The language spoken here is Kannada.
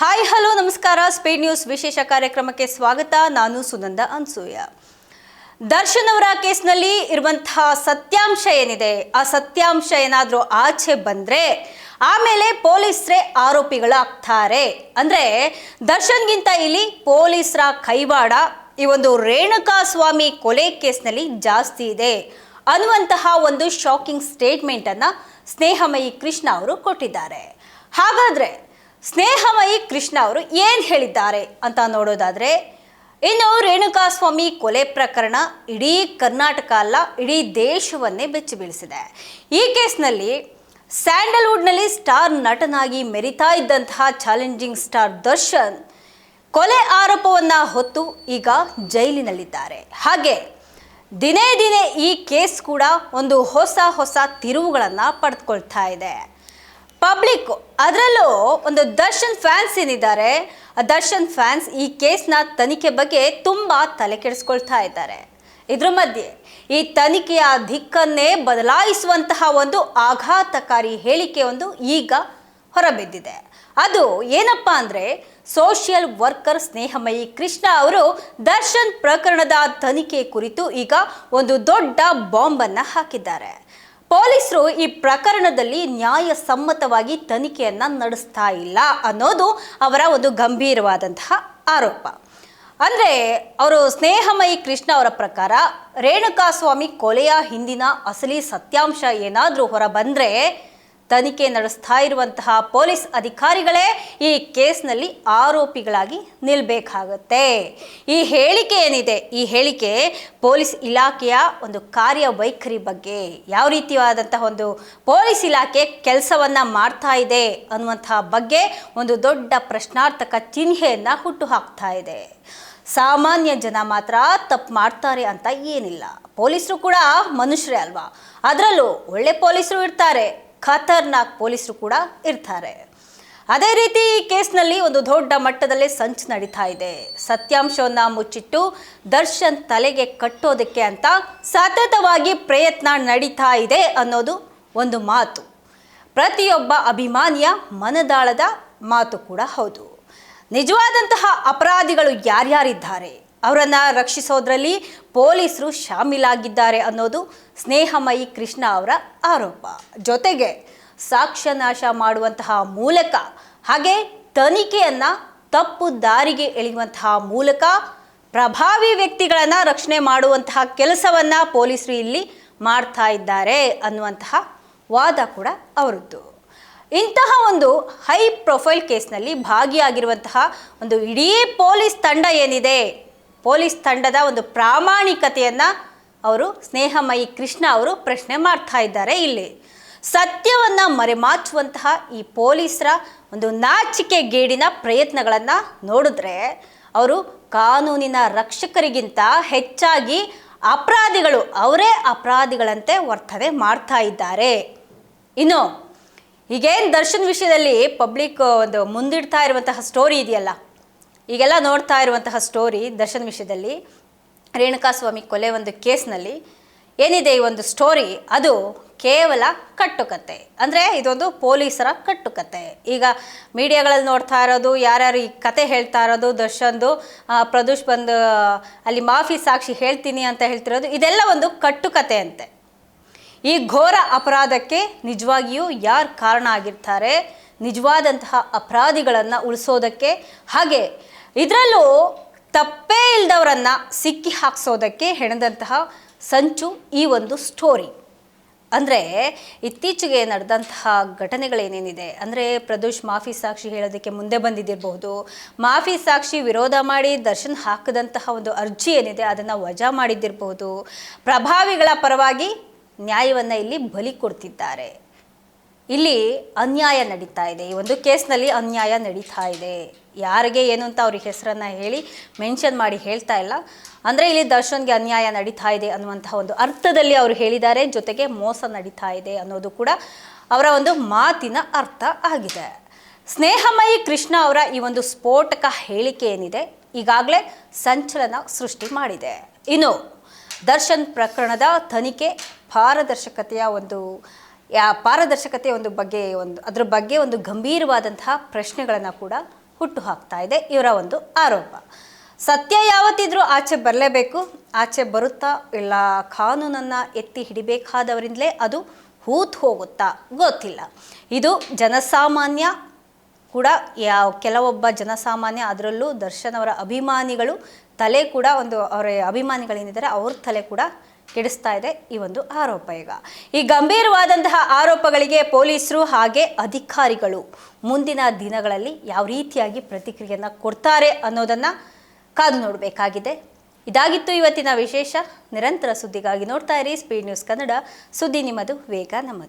ಹಾಯ್ ಹಲೋ ನಮಸ್ಕಾರ. ಸ್ಪೀಡ್ ನ್ಯೂಸ್ ವಿಶೇಷ ಕಾರ್ಯಕ್ರಮಕ್ಕೆ ಸ್ವಾಗತ. ನಾನು ಸುನಂದ ಅನ್ಸೂಯ. ದರ್ಶನ್ ಅವರ ಕೇಸ್ನಲ್ಲಿ ಇರುವಂತಹ ಸತ್ಯಾಂಶ ಏನಿದೆ, ಆ ಸತ್ಯಾಂಶ ಏನಾದರೂ ಆಚೆ ಬಂದರೆ ಆಮೇಲೆ ಪೊಲೀಸರೇ ಆರೋಪಿಗಳಾಗ್ತಾರೆ. ಅಂದರೆ ದರ್ಶನ್ಗಿಂತ ಇಲ್ಲಿ ಪೊಲೀಸರ ಕೈವಾಡ ಈ ಒಂದು ರೇಣುಕಾಸ್ವಾಮಿ ಕೊಲೆ ಕೇಸ್ನಲ್ಲಿ ಜಾಸ್ತಿ ಇದೆ ಅನ್ನುವಂತಹ ಒಂದು ಶಾಕಿಂಗ್ ಸ್ಟೇಟ್ಮೆಂಟನ್ನು ಸ್ನೇಹಮಯಿ ಕೃಷ್ಣ ಅವರು ಕೊಟ್ಟಿದ್ದಾರೆ. ಹಾಗಾದರೆ ಸ್ನೇಹಮಯಿ ಕೃಷ್ಣ ಅವರು ಏನು ಹೇಳಿದ್ದಾರೆ ಅಂತ ನೋಡೋದಾದರೆ, ಇನ್ನು ರೇಣುಕಾಸ್ವಾಮಿ ಕೊಲೆ ಪ್ರಕರಣ ಇಡೀ ಕರ್ನಾಟಕ ಅಲ್ಲ, ಇಡೀ ದೇಶವನ್ನೇ ಬೆಚ್ಚಿ ಬೀಳಿಸಿದೆ. ಈ ಕೇಸ್ನಲ್ಲಿ ಸ್ಯಾಂಡಲ್ವುಡ್ನಲ್ಲಿ ಸ್ಟಾರ್ ನಟನಾಗಿ ಮೆರಿತಾ ಇದ್ದಂತಹ ಚಾಲೆಂಜಿಂಗ್ ಸ್ಟಾರ್ ದರ್ಶನ್ ಕೊಲೆ ಆರೋಪವನ್ನು ಹೊತ್ತು ಈಗ ಜೈಲಿನಲ್ಲಿದ್ದಾರೆ. ಹಾಗೆ ದಿನೇ ದಿನೇ ಈ ಕೇಸ್ ಕೂಡ ಒಂದು ಹೊಸ ತಿರುವುಗಳನ್ನು ಪಡೆದುಕೊಳ್ತಾ ಇದೆ. ಪಬ್ಲಿಕ್, ಅದರಲ್ಲೂ ಒಂದು ದರ್ಶನ್ ಫ್ಯಾನ್ಸ್ ಏನಿದ್ದಾರೆ, ಆ ದರ್ಶನ್ ಫ್ಯಾನ್ಸ್ ಈ ಕೇಸ್ನ ತನಿಖೆ ಬಗ್ಗೆ ತುಂಬ ತಲೆ ಕೆಡಿಸ್ಕೊಳ್ತಾ ಇದ್ದಾರೆ. ಇದ್ರ ಮಧ್ಯೆ ಈ ತನಿಖೆಯ ದಿಕ್ಕನ್ನೇ ಬದಲಾಯಿಸುವಂತಹ ಒಂದು ಆಘಾತಕಾರಿ ಹೇಳಿಕೆಯೊಂದು ಈಗ ಹೊರಬಿದ್ದಿದೆ. ಅದು ಏನಪ್ಪ ಅಂದರೆ, ಸೋಷಿಯಲ್ ವರ್ಕರ್ ಸ್ನೇಹಮಯಿ ಕೃಷ್ಣ ಅವರು ದರ್ಶನ್ ಪ್ರಕರಣದ ತನಿಖೆ ಕುರಿತು ಈಗ ಒಂದು ದೊಡ್ಡ ಬಾಂಬನ್ನು ಹಾಕಿದ್ದಾರೆ. ಪೊಲೀಸರು ಈ ಪ್ರಕರಣದಲ್ಲಿ ನ್ಯಾಯಸಮ್ಮತವಾಗಿ ತನಿಖೆಯನ್ನು ನಡೆಸ್ತಾ ಇಲ್ಲ ಅನ್ನೋದು ಅವರ ಒಂದು ಗಂಭೀರವಾದಂತಹ ಆರೋಪ. ಅಂದರೆ ಅವರು ಸ್ನೇಹಮಯಿ ಕೃಷ್ಣ ಅವರ ಪ್ರಕಾರ ರೇಣುಕಾಸ್ವಾಮಿ ಕೊಲೆಯ ಹಿಂದಿನ ಅಸಲಿ ಸತ್ಯಾಂಶ ಏನಾದರೂ ಹೊರ ಬಂದರೆ ತನಿಖೆ ನಡೆಸ್ತಾ ಇರುವಂತಹ ಪೊಲೀಸ್ ಅಧಿಕಾರಿಗಳೇ ಈ ಕೇಸ್ನಲ್ಲಿ ಆರೋಪಿಗಳಾಗಿ ನಿಲ್ಲಬೇಕಾಗತ್ತೆ. ಈ ಹೇಳಿಕೆ ಏನಿದೆ, ಈ ಹೇಳಿಕೆ ಪೊಲೀಸ್ ಇಲಾಖೆಯ ಒಂದು ಕಾರ್ಯವೈಖರಿ ಬಗ್ಗೆ, ಯಾವ ರೀತಿಯಾದಂತಹ ಒಂದು ಪೊಲೀಸ್ ಇಲಾಖೆ ಕೆಲಸವನ್ನು ಮಾಡ್ತಾ ಇದೆ ಅನ್ನುವಂತಹ ಬಗ್ಗೆ ಒಂದು ದೊಡ್ಡ ಪ್ರಶ್ನಾರ್ಥಕ ಚಿಹ್ನೆಯನ್ನು ಹುಟ್ಟು ಹಾಕ್ತಾ ಇದೆ. ಸಾಮಾನ್ಯ ಜನ ಮಾತ್ರ ತಪ್ಪು ಮಾಡ್ತಾರೆ ಅಂತ ಏನಿಲ್ಲ, ಪೊಲೀಸರು ಕೂಡ ಮನುಷ್ಯರೇ ಅಲ್ವಾ. ಅದರಲ್ಲೂ ಒಳ್ಳೆ ಪೊಲೀಸರು ಇರ್ತಾರೆ, ಖತರ್ನಾಕ್ ಪೊಲೀಸರು ಕೂಡ ಇರ್ತಾರೆ. ಅದೇ ರೀತಿ ಈ ಕೇಸ್ನಲ್ಲಿ ಒಂದು ದೊಡ್ಡ ಮಟ್ಟದಲ್ಲೇ ಸಂಚು ನಡೀತಾ ಇದೆ. ಸತ್ಯಾಂಶವನ್ನು ಮುಚ್ಚಿಟ್ಟು ದರ್ಶನ್ ತಲೆಗೆ ಕಟ್ಟೋದಕ್ಕೆ ಅಂತ ಸತತವಾಗಿ ಪ್ರಯತ್ನ ನಡೀತಾ ಇದೆ ಅನ್ನೋದು ಒಂದು ಮಾತು, ಪ್ರತಿಯೊಬ್ಬ ಅಭಿಮಾನಿಯ ಮನದಾಳದ ಮಾತು ಕೂಡ ಹೌದು. ನಿಜವಾದಂತಹ ಅಪರಾಧಿಗಳು ಯಾರ್ಯಾರಿದ್ದಾರೆ, ಅವರನ್ನು ರಕ್ಷಿಸೋದ್ರಲ್ಲಿ ಪೊಲೀಸರು ಶಾಮೀಲಾಗಿದ್ದಾರೆ ಅನ್ನೋದು ಸ್ನೇಹಮಯಿ ಕೃಷ್ಣ ಅವರ ಆರೋಪ. ಜೊತೆಗೆ ಸಾಕ್ಷ್ಯನಾಶ ಮಾಡುವಂತಹ ಮೂಲಕ, ಹಾಗೆ ತನಿಖೆಯನ್ನು ತಪ್ಪು ದಾರಿಗೆ ಎಳೆಯುವಂತಹ ಮೂಲಕ ಪ್ರಭಾವಿ ವ್ಯಕ್ತಿಗಳನ್ನು ರಕ್ಷಣೆ ಮಾಡುವಂತಹ ಕೆಲಸವನ್ನು ಪೊಲೀಸರು ಇಲ್ಲಿ ಮಾಡ್ತಾ ಇದ್ದಾರೆ ಅನ್ನುವಂತಹ ವಾದ ಕೂಡ ಅವರದ್ದು. ಇಂತಹ ಒಂದು ಹೈ ಪ್ರೊಫೈಲ್ ಕೇಸ್ನಲ್ಲಿ ಭಾಗಿಯಾಗಿರುವಂತಹ ಒಂದು ಇಡೀ ಪೊಲೀಸ್ ತಂಡ ಏನಿದೆ, ಪೊಲೀಸ್ ತಂಡದ ಒಂದು ಪ್ರಾಮಾಣಿಕತೆಯನ್ನು ಅವರು ಸ್ನೇಹಮಯಿ ಕೃಷ್ಣ ಅವರು ಪ್ರಶ್ನೆ ಮಾಡ್ತಾ ಇದ್ದಾರೆ. ಇಲ್ಲಿ ಸತ್ಯವನ್ನು ಮರೆಮಾಚುವಂತಹ ಈ ಪೊಲೀಸರ ಒಂದು ನಾಚಿಕೆಗೇಡಿನ ಪ್ರಯತ್ನಗಳನ್ನು ನೋಡಿದ್ರೆ ಅವರು ಕಾನೂನಿನ ರಕ್ಷಕರಿಗಿಂತ ಹೆಚ್ಚಾಗಿ ಅಪರಾಧಿಗಳು, ಅವರೇ ಅಪರಾಧಿಗಳಂತೆ ವರ್ತನೆ ಮಾಡ್ತಾ ಇದ್ದಾರೆ. ಇನ್ನು ಈಗೇನು ದರ್ಶನ್ ವಿಷಯದಲ್ಲಿ ಪಬ್ಲಿಕ್ ಒಂದು ಮುಂದಿಡ್ತಾ ಇರುವಂತಹ ಸ್ಟೋರಿ ಇದೆಯಲ್ಲ, ಈಗೆಲ್ಲ ನೋಡ್ತಾ ಇರುವಂತಹ ಸ್ಟೋರಿ ದರ್ಶನ್ ವಿಷಯದಲ್ಲಿ, ರೇಣುಕಾಸ್ವಾಮಿ ಕೊಲೆ ಒಂದು ಕೇಸ್ನಲ್ಲಿ ಏನಿದೆ ಈ ಒಂದು ಸ್ಟೋರಿ, ಅದು ಕೇವಲ ಕಟ್ಟುಕತೆ. ಅಂದರೆ ಇದೊಂದು ಪೊಲೀಸರ ಕಟ್ಟುಕತೆ. ಈಗ ಮೀಡಿಯಾಗಳಲ್ಲಿ ನೋಡ್ತಾ ಇರೋದು, ಯಾರ್ಯಾರು ಈ ಕತೆ ಹೇಳ್ತಾ ಇರೋದು, ದರ್ಶನ್ದು ಪ್ರದೋಷ್ ಬಂದು ಅಲ್ಲಿ ಮಾಫಿ ಸಾಕ್ಷಿ ಹೇಳ್ತೀನಿ ಅಂತ ಹೇಳ್ತಿರೋದು, ಇದೆಲ್ಲ ಒಂದು ಕಟ್ಟುಕತೆ ಅಂತೆ. ಈ ಘೋರ ಅಪರಾಧಕ್ಕೆ ನಿಜವಾಗಿಯೂ ಯಾರು ಕಾರಣ ಆಗಿರ್ತಾರೆ, ನಿಜವಾದಂತಹ ಅಪರಾಧಿಗಳನ್ನು ಉಳಿಸೋದಕ್ಕೆ, ಹಾಗೆ ಇದರಲ್ಲೂ ತಪ್ಪೇ ಇಲ್ಲದವರನ್ನು ಸಿಕ್ಕಿ ಹಾಕ್ಸೋದಕ್ಕೆ ಹೆಣೆದಂತಹ ಸಂಚು ಈ ಒಂದು ಸ್ಟೋರಿ. ಅಂದರೆ ಇತ್ತೀಚೆಗೆ ನಡೆದಂತಹ ಘಟನೆಗಳೇನೇನಿದೆ ಅಂದರೆ, ಪ್ರದೋಷ್ ಮಾಫಿ ಸಾಕ್ಷಿ ಹೇಳೋದಕ್ಕೆ ಮುಂದೆ ಬಂದಿದ್ದಿರಬಹುದು, ಮಾಫಿ ಸಾಕ್ಷಿ ವಿರೋಧ ಮಾಡಿ ದರ್ಶನ್ ಹಾಕಿದಂತಹ ಒಂದು ಅರ್ಜಿ ಏನಿದೆ ಅದನ್ನು ವಜಾ ಮಾಡಿದ್ದಿರಬಹುದು, ಪ್ರಭಾವಿಗಳ ಪರವಾಗಿ ನ್ಯಾಯವನ್ನು ಇಲ್ಲಿ ಬಲಿ ಕೊಡ್ತಿದ್ದಾರೆ. ಇಲ್ಲಿ ಅನ್ಯಾಯ ನಡೀತಾ ಇದೆ, ಈ ಒಂದು ಕೇಸ್ನಲ್ಲಿ ಅನ್ಯಾಯ ನಡೀತಾ ಇದೆ. ಯಾರಿಗೆ ಏನು ಅಂತ ಅವ್ರಿಗೆ ಹೆಸರನ್ನು ಹೇಳಿ ಮೆನ್ಷನ್ ಮಾಡಿ ಹೇಳ್ತಾ ಇಲ್ಲ. ಅಂದರೆ ಇಲ್ಲಿ ದರ್ಶನ್ಗೆ ಅನ್ಯಾಯ ನಡೀತಾ ಇದೆ ಅನ್ನುವಂತಹ ಒಂದು ಅರ್ಥದಲ್ಲಿ ಅವರು ಹೇಳಿದ್ದಾರೆ. ಜೊತೆಗೆ ಮೋಸ ನಡೀತಾ ಇದೆ ಅನ್ನೋದು ಕೂಡ ಅವರ ಒಂದು ಮಾತಿನ ಅರ್ಥ ಆಗಿದೆ. ಸ್ನೇಹಮಯಿ ಕೃಷ್ಣ ಅವರ ಈ ಒಂದು ಸ್ಫೋಟಕ ಹೇಳಿಕೆ ಏನಿದೆ ಈಗಾಗಲೇ ಸಂಚಲನ ಸೃಷ್ಟಿ ಮಾಡಿದೆ. ಇನ್ನು ದರ್ಶನ್ ಪ್ರಕರಣದ ತನಿಖೆ ಪಾರದರ್ಶಕತೆಯ ಒಂದು ಬಗ್ಗೆ ಅದ್ರ ಬಗ್ಗೆ ಒಂದು ಗಂಭೀರವಾದಂತಹ ಪ್ರಶ್ನೆಗಳನ್ನು ಕೂಡ ಹುಟ್ಟು ಹಾಕ್ತಾ ಇದೆ ಇವರ ಒಂದು ಆರೋಪ. ಸತ್ಯ ಯಾವತ್ತಿದ್ರೂ ಆಚೆ ಬರಲೇಬೇಕು. ಆಚೆ ಬರುತ್ತಾ ಇಲ್ಲ ಕಾನೂನನ್ನು ಎತ್ತಿ ಹಿಡಿಬೇಕಾದವರಿಂದಲೇ ಅದು ಹೂತು ಹೋಗುತ್ತಾ ಗೊತ್ತಿಲ್ಲ. ಇದು ಜನಸಾಮಾನ್ಯ ಕೂಡ ಕೆಲವೊಬ್ಬ ಜನಸಾಮಾನ್ಯ, ಅದರಲ್ಲೂ ದರ್ಶನ್ ಅವರ ಅಭಿಮಾನಿಗಳು ತಲೆ ಕೂಡ ಅವರ ಅಭಿಮಾನಿಗಳೇನಿದ್ದಾರೆ ಅವ್ರ ತಲೆ ಕೂಡ ಕೆಡಿಸ್ತಾ ಇದೆ ಈ ಒಂದು ಆರೋಪ. ಈ ಗಂಭೀರವಾದಂತಹ ಆರೋಪಗಳಿಗೆ ಪೊಲೀಸರು ಹಾಗೆ ಅಧಿಕಾರಿಗಳು ಮುಂದಿನ ದಿನಗಳಲ್ಲಿ ಯಾವ ರೀತಿಯಾಗಿ ಪ್ರತಿಕ್ರಿಯೆಯನ್ನು ಕೊಡ್ತಾರೆ ಅನ್ನೋದನ್ನು ಕಾದು ನೋಡಬೇಕಾಗಿದೆ. ಇದಾಗಿತ್ತು ಇವತ್ತಿನ ವಿಶೇಷ. ನಿರಂತರ ಸುದ್ದಿಗಾಗಿ ನೋಡ್ತಾ ಇರಿ ಸ್ಪೀಡ್ ನ್ಯೂಸ್ ಕನ್ನಡ. ಸುದ್ದಿ ನಿಮ್ಮದು, ವೇಗ ನಮ್ಮದು.